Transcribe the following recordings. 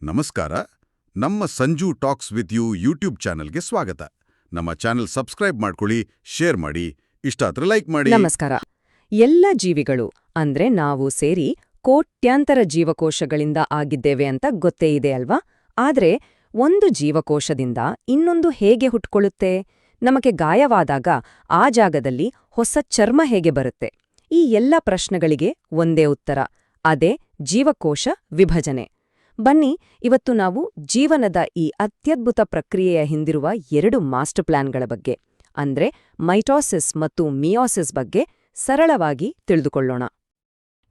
ನಮಸ್ಕಾರ. ನಮ್ಮ Sanju talks with you YouTube ಚಾನೆಲ್ಗೆ ಸ್ವಾಗತ. ನಮ್ಮ ಚಾನೆಲ್ ಸಬ್ಸ್ಕ್ರೈಬ್ ಮಾಡ್ಕೊಳ್ಳಿ, ಶೇರ್ ಮಾಡಿ, ಇಷ್ಟ ಆದ್ರೆ ಲೈಕ್ ಮಾಡಿ. ನಮಸ್ಕಾರ. ಎಲ್ಲ ಜೀವಿಗಳು ಅಂದ್ರೆ ನಾವು ಸೇರಿ ಕೋಟ್ಯಾಂತರ ಜೀವಕೋಶಗಳಿಂದ ಆಗಿದ್ದೇವೆ ಅಂತ ಗೊತ್ತೇ ಇದೆ ಅಲ್ವಾ? ಆದ್ರೆ ಒಂದು ಜೀವಕೋಶದಿಂದ ಇನ್ನೊಂದು ಹೇಗೆ ಹುಟ್ಕೊಳ್ಳುತ್ತೆ? ನಮಗೆ ಗಾಯವಾದಾಗ ಆ ಜಾಗದಲ್ಲಿ ಹೊಸ ಚರ್ಮ ಹೇಗೆ ಬರುತ್ತೆ? ಈ ಎಲ್ಲ ಪ್ರಶ್ನೆಗಳಿಗೆ ಒಂದೇ ಉತ್ತರ, ಅದೇ ಜೀವಕೋಶ ವಿಭಜನೆ. ಬನ್ನಿ, ಇವತ್ತು ನಾವು ಜೀವನದ ಈ ಅತ್ಯದ್ಭುತ ಪ್ರಕ್ರಿಯೆಯ ಹಿಂದಿರುವ 2 ಮಾಸ್ಟರ್ ಪ್ಲಾನ್ಗಳ ಬಗ್ಗೆ, ಅಂದ್ರೆ ಮೈಟೋಸಿಸ್ ಮತ್ತು ಮಿಯೋಸಿಸ್ ಬಗ್ಗೆ ಸರಳವಾಗಿ ತಿಳಿದುಕೊಳ್ಳೋಣ.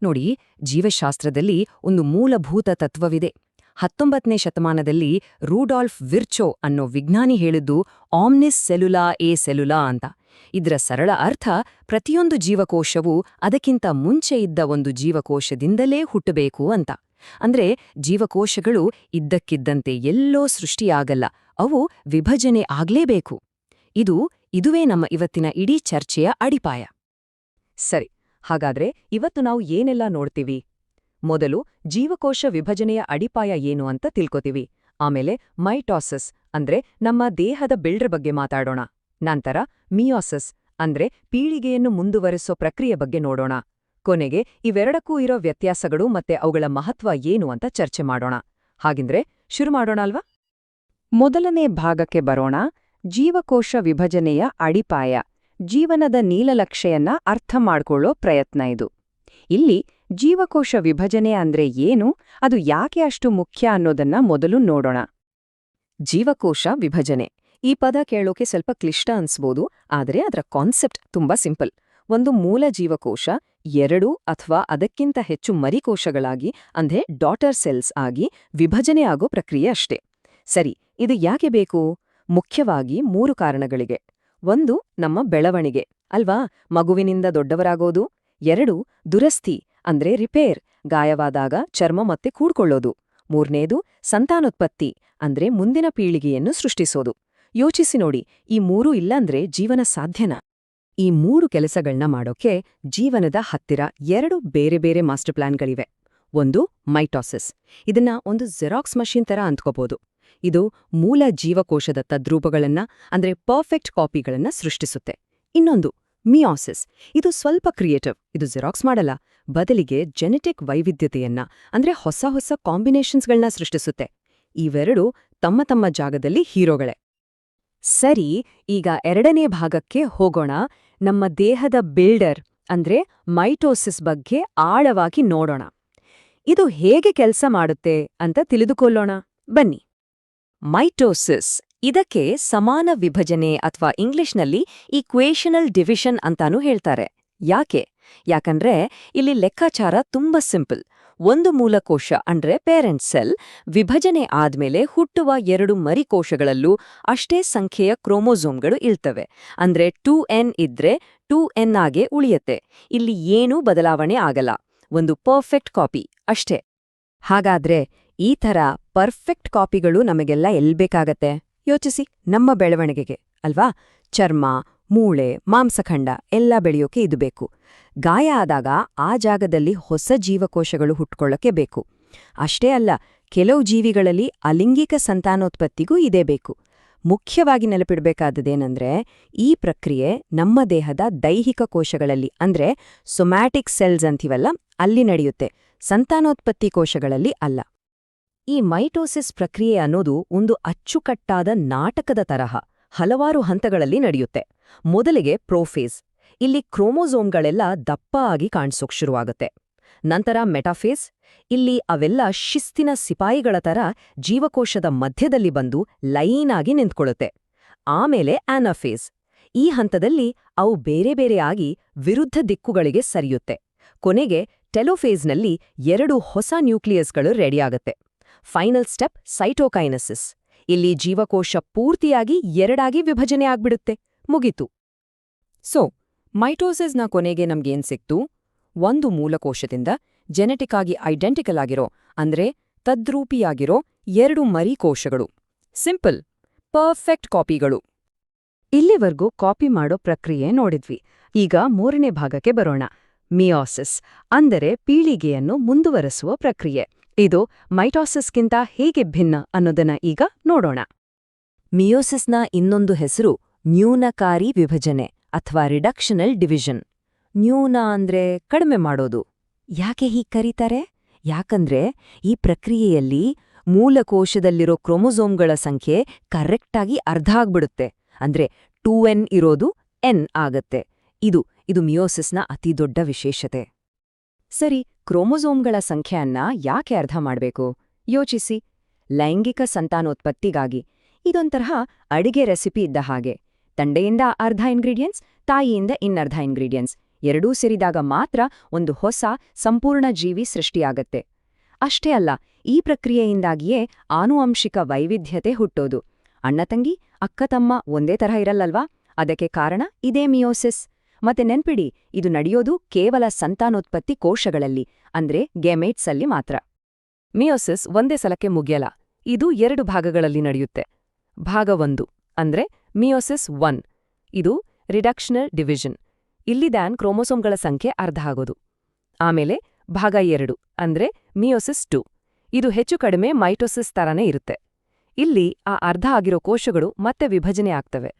ನೋಡಿ, ಜೀವಶಾಸ್ತ್ರದಲ್ಲಿ ಒಂದು ಮೂಲಭೂತ ತತ್ವವಿದೆ. 19ನೇ ಶತಮಾನದಲ್ಲಿ ರೂಡಾಲ್ಫ್ ವಿರ್ಚೋ ಅನ್ನೋ ವಿಜ್ಞಾನಿ ಹೇಳಿದ್ದು ಆಮ್ನಿಸ್ ಸೆಲ್ಯುಲಾ ಎ ಸೆಲ್ಯುಲಾ ಅಂತ. ಇದರ ಸರಳ ಅರ್ಥ, ಪ್ರತಿಯೊಂದು ಜೀವಕೋಶವೂ ಅದಕ್ಕಿಂತ ಮುಂಚೆ ಇದ್ದ ಒಂದು ಜೀವಕೋಶದಿಂದಲೇ ಹುಟ್ಟಬೇಕು ಅಂತ. ಅಂದ್ರೆ ಜೀವಕೋಶಗಳು ಇದ್ದಕ್ಕಿದ್ದಂತೆ ಎಲ್ಲೋ ಸೃಷ್ಟಿಯಾಗಲ್ಲ, ಅವು ವಿಭಜನೆ ಆಗ್ಲೇಬೇಕು. ಇದುವೇ ನಮ್ಮ ಇವತ್ತಿನ ಇಡೀ ಚರ್ಚೆಯ ಅಡಿಪಾಯ. ಸರಿ, ಹಾಗಾದ್ರೆ ಇವತ್ತು ನಾವು ಏನೆಲ್ಲ ನೋಡ್ತೀವಿ? ಮೊದಲು ಜೀವಕೋಶ ವಿಭಜನೆಯ ಅಡಿಪಾಯ ಏನು ಅಂತ ತಿಳ್ಕೊತೀವಿ. ಆಮೇಲೆ ಮೈಟೋಸಿಸ್ ಅಂದ್ರೆ ನಮ್ಮ ದೇಹದ ಬಿಲ್ಡರ್ ಬಗ್ಗೆ ಮಾತಾಡೋಣ. ನಂತರ ಮಿಯೋಸಿಸ್ ಅಂದ್ರೆ ಪೀಳಿಗೆಯನ್ನು ಮುಂದುವರಿಸೋ ಪ್ರಕ್ರಿಯೆ ಬಗ್ಗೆ ನೋಡೋಣ. ಕೊನೆಗೆ ಇವೆರಡಕ್ಕೂ ಇರೋ ವ್ಯತ್ಯಾಸಗಳು ಮತ್ತೆ ಅವುಗಳ ಮಹತ್ವ ಏನು ಅಂತ ಚರ್ಚೆ ಮಾಡೋಣ. ಹಾಗಿದ್ರೆ ಶುರು ಮಾಡೋಣ ಅಲ್ವಾ? ಮೊದಲನೇ ಭಾಗಕ್ಕೆ ಬರೋಣ. ಜೀವಕೋಶ ವಿಭಜನೆಯ ಅಡಿಪಾಯ, ಜೀವನದ ನೀಲನಕ್ಷೆಯನ್ನ ಅರ್ಥ ಮಾಡ್ಕೊಳ್ಳೋ ಪ್ರಯತ್ನ ಇದು. ಇಲ್ಲಿ ಜೀವಕೋಶ ವಿಭಜನೆ ಅಂದ್ರೆ ಏನು, ಅದು ಯಾಕೆ ಅಷ್ಟು ಮುಖ್ಯ ಅನ್ನೋದನ್ನ ಮೊದಲು ನೋಡೋಣ. ಜೀವಕೋಶ ವಿಭಜನೆ ಈ ಪದ ಕೇಳೋಕೆ ಸ್ವಲ್ಪ ಕ್ಲಿಷ್ಟ ಅನ್ಸ್ಬೋದು, ಆದರೆ ಅದರ ಕಾನ್ಸೆಪ್ಟ್ ತುಂಬಾ ಸಿಂಪಲ್. ಒಂದು ಮೂಲ ಜೀವಕೋಶ 2 ಅಥವಾ ಅದಕ್ಕಿಂತ ಹೆಚ್ಚು ಮರಿಕೋಶಗಳಾಗಿ, ಅಂದ್ರೆ ಡಾಟರ್ ಸೆಲ್ಸ್ ಆಗಿ ವಿಭಜನೆ ಆಗೋ ಪ್ರಕ್ರಿಯೆ ಅಷ್ಟೇ. ಸರಿ, ಇದು ಯಾಕೆ ಬೇಕು? ಮುಖ್ಯವಾಗಿ 3 ಕಾರಣಗಳಿಗೆ. 1, ನಮ್ಮ ಬೆಳವಣಿಗೆ ಅಲ್ವಾ, ಮಗುವಿನಿಂದ ದೊಡ್ಡವರಾಗೋದು. 2, ದುರಸ್ತಿ ಅಂದ್ರೆ ರಿಪೇರ್, ಗಾಯವಾದಾಗ ಚರ್ಮ ಮತ್ತೆ ಕೂಡ್ಕೊಳ್ಳೋದು. 3ನೇದು, ಸಂತಾನೋತ್ಪತ್ತಿ ಅಂದ್ರೆ ಮುಂದಿನ ಪೀಳಿಗೆಯನ್ನು ಸೃಷ್ಟಿಸೋದು. ಯೋಚಿಸಿ ನೋಡಿ, ಈ 3 ಇಲ್ಲಾಂದ್ರೆ ಜೀವನ ಸಾಧ್ಯನಾ? ಈ 3 ಕೆಲಸಗಳನ್ನ ಮಾಡೋಕೆ ಜೀವನದ ಹತ್ತಿರ 2 ಬೇರೆ ಬೇರೆ ಮಾಸ್ಟರ್ ಪ್ಲಾನ್ಗಳಿವೆ. ಒಂದು ಮೈಟೋಸಿಸ್, ಇದನ್ನ ಒಂದು ಜೆರಾಕ್ಸ್ ಮಷೀನ್ ತರ ಅಂದ್ಕೋಬಹುದು. ಇದು ಮೂಲ ಜೀವಕೋಶದ ತದ್ರೂಪಗಳನ್ನ ಅಂದ್ರೆ ಪರ್ಫೆಕ್ಟ್ ಕಾಪಿಗಳನ್ನ ಸೃಷ್ಟಿಸುತ್ತೆ. ಇನ್ನೊಂದು ಮಿಯೋಸಿಸ್, ಇದು ಸ್ವಲ್ಪ ಕ್ರಿಯೇಟಿವ್. ಇದು ಜೆರಾಕ್ಸ್ ಮಾಡಲ್ಲ, ಬದಲಿಗೆ ಜೆನೆಟಿಕ್ ವೈವಿಧ್ಯತೆಯನ್ನ ಅಂದ್ರೆ ಹೊಸ ಹೊಸ ಕಾಂಬಿನೇಷನ್ಸ್ಗಳನ್ನ ಸೃಷ್ಟಿಸುತ್ತೆ. ಇವೆರಡು ತಮ್ಮ ತಮ್ಮ ಜಾಗದಲ್ಲಿ ಹೀರೋಗಳೇ. ಸರಿ, ಈಗ 2ನೇ ಭಾಗಕ್ಕೆ ಹೋಗೋಣ. ನಮ್ಮ ದೇಹದ ಬಿಲ್ಡರ್ ಅಂದ್ರೆ ಮೈಟೋಸಿಸ್ ಬಗ್ಗೆ ಆಳವಾಗಿ ನೋಡೋಣ. ಇದು ಹೇಗೆ ಕೆಲಸ ಮಾಡುತ್ತೆ ಅಂತ ತಿಳಿದುಕೊಳ್ಳೋಣ ಬನ್ನಿ. ಮೈಟೋಸಿಸ್, ಇದಕ್ಕೆ ಸಮಾನ ವಿಭಜನೆ ಅಥವಾ ಇಂಗ್ಲಿಷ್ನಲ್ಲಿ ಈಕ್ವೇಷನಲ್ ಡಿವಿಷನ್ ಅಂತಾನೂ ಹೇಳ್ತಾರೆ. ಯಾಕಂದ್ರೆ ಇಲ್ಲಿ ಲೆಕ್ಕಾಚಾರ ತುಂಬಾ ಸಿಂಪಲ್. ಒಂದು ಮೂಲಕೋಶ ಅಂದ್ರೆ ಪೇರೆಂಟ್ ಸೆಲ್ ವಿಭಜನೆ ಆದ್ಮೇಲೆ ಹುಟ್ಟುವ 2 ಮರಿಕೋಶಗಳಲ್ಲೂ ಅಷ್ಟೇ ಸಂಖ್ಯೆಯ ಕ್ರೋಮೋಸೋಮ್ಗಳು ಇರ್ತವೆ. ಅಂದ್ರೆ 2n ಇದ್ರೆ 2n ಆಗೇ ಉಳಿಯತ್ತೆ. ಇಲ್ಲಿ ಏನೂ ಬದಲಾವಣೆ ಆಗಲ್ಲ, ಒಂದು ಪರ್ಫೆಕ್ಟ್ ಕಾಪಿ ಅಷ್ಟೇ. ಹಾಗಾದ್ರೆ ಈ ಥರ ಪರ್ಫೆಕ್ಟ್ ಕಾಪಿಗಳು ನಮಗೆಲ್ಲ ಎಲ್ಬೇಕಾಗತ್ತೆ? ಯೋಚಿಸಿ, ನಮ್ಮ ಬೆಳವಣಿಗೆಗೆ ಅಲ್ವಾ? ಚರ್ಮ, ಮೂಳೆ, ಮಾಂಸಖಂಡ ಎಲ್ಲ ಬೆಳೆಯೋಕೆ ಇದು ಬೇಕು. ಗಾಯ ಆದಾಗ ಆ ಜಾಗದಲ್ಲಿ ಹೊಸ ಜೀವಕೋಶಗಳು ಹುಟ್ಕೊಳ್ಳೋಕೆ ಬೇಕು. ಅಷ್ಟೇ ಅಲ್ಲ, ಕೆಲವು ಜೀವಿಗಳಲ್ಲಿ ಅಲಿಂಗಿಕ ಸಂತಾನೋತ್ಪತ್ತಿಗೂ ಇದೇ ಬೇಕು. ಮುಖ್ಯವಾಗಿ ನೆನಪಿಡ್ಬೇಕಾದದೇನೆಂದ್ರೆ, ಈ ಪ್ರಕ್ರಿಯೆ ನಮ್ಮ ದೇಹದ ದೈಹಿಕ ಕೋಶಗಳಲ್ಲಿ ಅಂದ್ರೆ ಸೊಮ್ಯಾಟಿಕ್ ಸೆಲ್ಸ್ ಅಂತೀವಲ್ಲ, ಅಲ್ಲಿ ನಡೆಯುತ್ತೆ, ಸಂತಾನೋತ್ಪತ್ತಿ ಕೋಶಗಳಲ್ಲಿ ಅಲ್ಲ. ಈ ಮೈಟೋಸಿಸ್ ಪ್ರಕ್ರಿಯೆ ಅನ್ನೋದು ಒಂದು ಅಚ್ಚುಕಟ್ಟಾದ ನಾಟಕದ ತರಹ ಹಲವಾರು ಹಂತಗಳಲ್ಲಿ ನಡೆಯುತ್ತೆ. ಮೊದಲಿಗೆ ಪ್ರೋಫೇಸ್, ಇಲ್ಲಿ ಕ್ರೋಮೋಸೋಮ್ಗಳೆಲ್ಲ ದಪ್ಪ ಆಗಿ ಕಾಣಿಸೋಕ್ ಶುರುವಾಗುತ್ತೆ. ನಂತರ ಮೆಟಾಫೇಸ್, ಇಲ್ಲಿ ಅವೆಲ್ಲ ಶಿಸ್ತಿನ ಸಿಪಾಯಿಗಳ ತರ ಜೀವಕೋಶದ ಮಧ್ಯದಲ್ಲಿ ಬಂದು ಲೈನ್ ಆಗಿ ನಿಂತ್ಕೊಳ್ಳುತ್ತೆ. ಆಮೇಲೆ ಆನಾಫೇಸ್, ಈ ಹಂತದಲ್ಲಿ ಅವು ಬೇರೆ ಬೇರೆ ಆಗಿ ವಿರುದ್ಧ ದಿಕ್ಕುಗಳಿಗೆ ಸರಿಯುತ್ತೆ. ಕೊನೆಗೆ ಟೆಲೋಫೇಸ್ನಲ್ಲಿ 2 ಹೊಸ ನ್ಯೂಕ್ಲಿಯಸ್ಗಳು ರೆಡಿಯಾಗತ್ತೆ. ಫೈನಲ್ ಸ್ಟೆಪ್ ಸೈಟೋಕೈನೆಸಿಸ್, ಇಲ್ಲಿ ಜೀವಕೋಶ ಪೂರ್ತಿಯಾಗಿ 2 ವಿಭಜನೆ ಆಗ್ಬಿಡುತ್ತೆ, ಮುಗೀತು. ಸೊ ಮೈಟೋಸಿಸ್ನ ಕೊನೆಗೆ ನಮ್ಗೇನ್ ಸಿಕ್ತು? ಒಂದು ಮೂಲಕೋಶದಿಂದ ಜೆನೆಟಿಕ್ ಆಗಿ ಐಡೆಂಟಿಕಲ್ ಆಗಿರೋ ಅಂದ್ರೆ ತದ್ರೂಪಿಯಾಗಿರೋ 2 ಮರಿಕೋಶಗಳು. Simple, perfect ಕಾಪಿಗಳು. ಇಲ್ಲಿವರೆಗೂ ಕಾಪಿ ಮಾಡೋ ಪ್ರಕ್ರಿಯೆ ನೋಡಿದ್ವಿ. ಈಗ 3ನೇ ಭಾಗಕ್ಕೆ ಬರೋಣ. ಮಿಯೋಸಿಸ್ ಅಂದರೆ ಪೀಳಿಗೆಯನ್ನು ಮುಂದುವರೆಸುವ ಪ್ರಕ್ರಿಯೆ. ಇದು ಮೈಟೋಸಿಸ್ಗಿಂತ ಹೇಗೆ ಭಿನ್ನ ಅನ್ನೋದನ್ನ ಈಗ ನೋಡೋಣ. ಮಿಯೋಸಿಸ್ನ ಇನ್ನೊಂದು ಹೆಸರು ನ್ಯೂನಕಾರಿ ವಿಭಜನೆ ಅಥವಾ ರಿಡಕ್ಷನಲ್ ಡಿವಿಷನ್. ನ್ಯೂನ ಅಂದ್ರೆ ಕಡಿಮೆ ಮಾಡೋದು. ಯಾಕೆ ಹೀಗೆ ಕರೀತಾರೆ? ಯಾಕಂದ್ರೆ ಈ ಪ್ರಕ್ರಿಯೆಯಲ್ಲಿ ಮೂಲಕೋಶದಲ್ಲಿರೋ ಕ್ರೋಮೊಸೋಮ್ಗಳ ಸಂಖ್ಯೆ ಕರೆಕ್ಟಾಗಿ ಅರ್ಧ ಆಗ್ಬಿಡುತ್ತೆ. ಅಂದ್ರೆ 2n ಇರೋದು n ಆಗತ್ತೆ. ಇದು ಮಿಯೋಸಿಸ್ನ ಅತಿದೊಡ್ಡ ವಿಶೇಷತೆ. ಸರಿ, ಕ್ರೋಮೊಸೋಮ್ಗಳ ಸಂಖ್ಯೆಯನ್ನ ಯಾಕೆ ಅರ್ಧ ಮಾಡ್ಬೇಕು? ಯೋಚಿಸಿ. ಲೈಂಗಿಕ ಸಂತಾನೋತ್ಪತ್ತಿಗಾಗಿ. ಇದೊಂತರಹ ಅಡಿಗೆ ರೆಸಿಪಿ ಇದ್ದ ಹಾಗೆ. ತಂದೆಯಿಂದ ಅರ್ಧ ಇಂಗ್ರೀಡಿಯೆಂಟ್ಸ್, ತಾಯಿಯಿಂದ ಇನ್ನರ್ಧ ಇಂಗ್ರೀಡಿಯೆಂಟ್ಸ್ ಎರಡೂ ಸೇರಿದಾಗ ಮಾತ್ರ ಒಂದು ಹೊಸ ಸಂಪೂರ್ಣ ಜೀವಿ ಸೃಷ್ಟಿಯಾಗತ್ತೆ. ಅಷ್ಟೇ ಅಲ್ಲ, ಈ ಪ್ರಕ್ರಿಯೆಯಿಂದಾಗಿಯೇ ಆನುವಂಶಿಕ ವೈವಿಧ್ಯತೆ ಹುಟ್ಟೋದು. ಅಣ್ಣತಂಗಿ, ಅಕ್ಕತಮ್ಮ ಒಂದೇ ತರಹ ಇರಲ್ಲಲ್ವಾ? ಅದಕ್ಕೆ ಕಾರಣ ಇದೇ ಮಿಯೋಸಿಸ್. ಮತ್ತೆ ನೆನ್ಪಿಡಿ, ಇದು ನಡೆಯೋದು ಕೇವಲ ಸಂತಾನೋತ್ಪತ್ತಿ ಕೋಶಗಳಲ್ಲಿ, ಅಂದ್ರೆ ಗೆಮೇಟ್ಸ್ ಅಲ್ಲಿ ಮಾತ್ರ. ಮಿಯೋಸಿಸ್ ಒಂದೇ ಸಲಕ್ಕೆ ಮುಗಿಯಲ್ಲ. ಇದು 2 ಭಾಗಗಳಲ್ಲಿ ನಡೆಯುತ್ತೆ. ಭಾಗ 1 ಅಂದ್ರೆ ಮಿಯೋಸಿಸ್ 1. ಇದು ರಿಡಕ್ಷನಲ್ ಡಿವಿಷನ್. ಇಲ್ಲಿದ್ಯಾನ್ ಕ್ರೋಮೊಸೋಮ್ಗಳ ಸಂಖ್ಯೆ ಅರ್ಧ ಆಗೋದು. ಆಮೇಲೆ ಭಾಗ 2 ಅಂದ್ರೆ ಮಿಯೋಸಿಸ್ 2. ಇದು ಹೆಚ್ಚು ಕಡಿಮೆ ಮೈಟೋಸಿಸ್ ತರಾನೇ ಇರುತ್ತೆ. ಇಲ್ಲಿ ಆ ಅರ್ಧ ಆಗಿರೋ ಕೋಶಗಳು ಮತ್ತೆ ವಿಭಜನೆ ಆಗ್ತವೆ.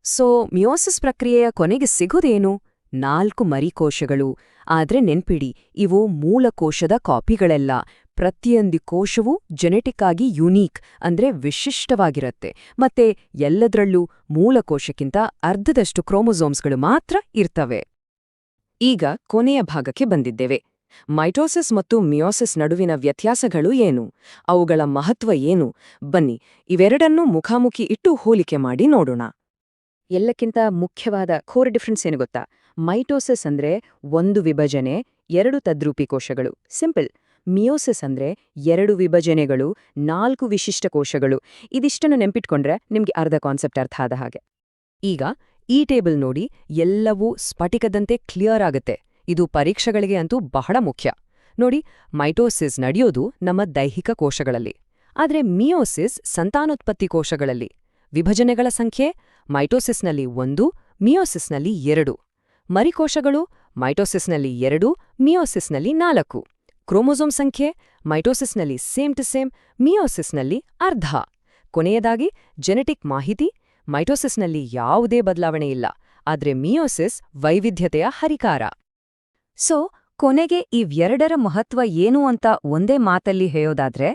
ಸೊ ಮಿಯೋಸಿಸ್ ಪ್ರಕ್ರಿಯೆಯ ಕೊನೆಗೆ ಸಿಗೋದೇನು? 4 ಮರಿಕೋಶಗಳು. ಆದ್ರೆ ನೆನ್ಪಿಡಿ, ಇವು ಮೂಲಕೋಶದ ಕಾಪಿಗಳೆಲ್ಲ. ಪ್ರತಿಯೊಂದು ಕೋಶವೂ ಜೆನೆಟಿಕ್ ಆಗಿ ಯುನೀಕ್ ಅಂದ್ರೆ ವಿಶಿಷ್ಟವಾಗಿರತ್ತೆ. ಮತ್ತೆ ಎಲ್ಲದ್ರಲ್ಲೂ ಮೂಲಕೋಶಕ್ಕಿಂತ ಅರ್ಧದಷ್ಟು ಕ್ರೋಮೊಸೋಮ್ಸ್ಗಳು ಮಾತ್ರ ಇರ್ತವೆ. ಈಗ ಕೊನೆಯ ಭಾಗಕ್ಕೆ ಬಂದಿದ್ದೇವೆ. ಮೈಟೋಸಿಸ್ ಮತ್ತು ಮಿಯೋಸಿಸ್ ನಡುವಿನ ವ್ಯತ್ಯಾಸಗಳು ಏನು? ಅವುಗಳ ಮಹತ್ವ ಏನು? ಬನ್ನಿ, ಇವೆರಡನ್ನೂ ಮುಖಾಮುಖಿ ಇಟ್ಟು ಹೋಲಿಕೆ ಮಾಡಿ ನೋಡೋಣ. ಎಲ್ಲಕ್ಕಿಂತ ಮುಖ್ಯವಾದ ಕೋರ್ ಡಿಫರೆನ್ಸ್ ಏನು ಗೊತ್ತಾ? ಮೈಟೋಸಿಸ್ ಅಂದ್ರೆ 1 ವಿಭಜನೆ, 2 ತದ್ರೂಪಿ ಕೋಶಗಳು. ಸಿಂಪಲ್. ಮಿಯೋಸಿಸ್ ಅಂದ್ರೆ 2 ವಿಭಜನೆಗಳು, 4 ವಿಶಿಷ್ಟ ಕೋಶಗಳು. ಇದಿಷ್ಟನ್ನು ನೆನ್ಪಿಟ್ಕೊಂಡ್ರೆ ನಿಮ್ಗೆ ಅರ್ಧ ಕಾನ್ಸೆಪ್ಟ್ ಅರ್ಥ ಆದ ಹಾಗೆ. ಈಗ ಈ ಟೇಬಲ್ ನೋಡಿ, ಎಲ್ಲವೂ ಸ್ಫಟಿಕದಂತೆ ಕ್ಲಿಯರ್ ಆಗತ್ತೆ. ಇದು ಪರೀಕ್ಷೆಗಳಿಗೆ ಅಂತೂ ಬಹಳ ಮುಖ್ಯ. ನೋಡಿ, ಮೈಟೋಸಿಸ್ ನಡೆಯೋದು ನಮ್ಮ ದೈಹಿಕ ಕೋಶಗಳಲ್ಲಿ. ಆದ್ರೆ ಮಿಯೋಸಿಸ್ ಸಂತಾನೋತ್ಪತ್ತಿ ಕೋಶಗಳಲ್ಲಿ. ವಿಭಜನೆಗಳ ಸಂಖ್ಯೆ ಮೈಟೋಸಿಸ್ನಲ್ಲಿ 1, ಮಿಯೋಸಿಸ್ನಲ್ಲಿ 2. ಮರಿಕೋಶಗಳು ಮೈಟೋಸಿಸ್ನಲ್ಲಿ 2, ಮಿಯೋಸಿಸ್ನಲ್ಲಿ 4. ಕ್ರೋಮೊಸೋಮ್ ಸಂಖ್ಯೆ ಮೈಟೋಸಿಸ್ನಲ್ಲಿ ಸೇಮ್ ಟು ಸೇಮ್, ಮಿಯೋಸಿಸ್ನಲ್ಲಿ ಅರ್ಧ. ಕೊನೆಯದಾಗಿ ಜೆನೆಟಿಕ್ ಮಾಹಿತಿ. ಮೈಟೋಸಿಸ್ನಲ್ಲಿ ಯಾವುದೇ ಬದಲಾವಣೆ ಇಲ್ಲ, ಆದ್ರೆ ಮಿಯೋಸಿಸ್ ವೈವಿಧ್ಯತೆಯ ಹರಿಕಾರ. ಸೊ ಕೊನೆಗೆ ಇವೆರಡರ ಮಹತ್ವ ಏನು ಅಂತ ಒಂದೇ ಮಾತಲ್ಲಿ ಹೇಳೋದಾದ್ರೆ,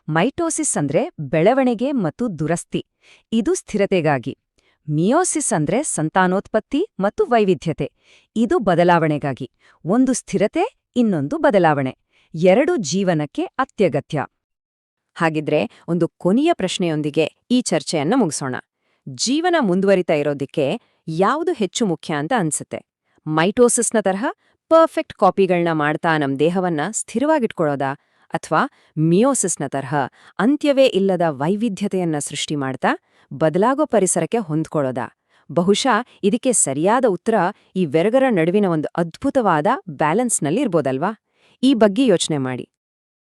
ಮೈಟೋಸಿಸ್ ಅಂದ್ರೆ ಬೆಳವಣಿಗೆ ಮತ್ತು ದುರಸ್ತಿ, ಇದು ಸ್ಥಿರತೆಗಾಗಿ. ಮಿಯೋಸಿಸ್ ಅಂದ್ರೆ ಸಂತಾನೋತ್ಪತ್ತಿ ಮತ್ತು ವೈವಿಧ್ಯತೆ, ಇದು ಬದಲಾವಣೆಗಾಗಿ. ಒಂದು ಸ್ಥಿರತೆ, ಇನ್ನೊಂದು ಬದಲಾವಣೆ. 2 ಜೀವನಕ್ಕೆ ಅತ್ಯಗತ್ಯ. ಹಾಗಿದ್ರೆ ಒಂದು ಕೊನೆಯ ಪ್ರಶ್ನೆಯೊಂದಿಗೆ ಈ ಚರ್ಚೆಯನ್ನ ಮುಗಿಸೋಣ. ಜೀವನ ಮುಂದುವರಿತಾ ಇರೋದಿಕ್ಕೆ ಯಾವುದು ಹೆಚ್ಚು ಮುಖ್ಯ ಅಂತ ಅನ್ಸುತ್ತೆ? ಮೈಟೋಸಿಸ್ನ ತರಹ ಪರ್ಫೆಕ್ಟ್ ಕಾಪಿಗಳನ್ನ ಮಾಡ್ತಾ ನಮ್ ದೇಹವನ್ನ ಸ್ಥಿರವಾಗಿಟ್ಕೊಳ್ಳೋದಾ? ಅಥವಾ ಮಿಯೋಸಿಸ್ನ ತರಹ ಅಂತ್ಯವೇ ಇಲ್ಲದ ವೈವಿಧ್ಯತೆಯನ್ನ ಸೃಷ್ಟಿ ಮಾಡ್ತಾ ಬದಲಾಗೋ ಪರಿಸರಕ್ಕೆ ಹೊಂದ್ಕೊಳ್ಳೋದಾ? ಬಹುಶಃ ಇದಕ್ಕೆ ಸರಿಯಾದ ಉತ್ತರ ಈ ಇವೆರಡರ ನಡುವಿನ ಒಂದು ಅದ್ಭುತವಾದ ಬ್ಯಾಲೆನ್ಸ್ನಲ್ಲಿ ಇರ್ಬೋದಲ್ವಾ? ಈ ಬಗ್ಗೆ ಯೋಚನೆ ಮಾಡಿ.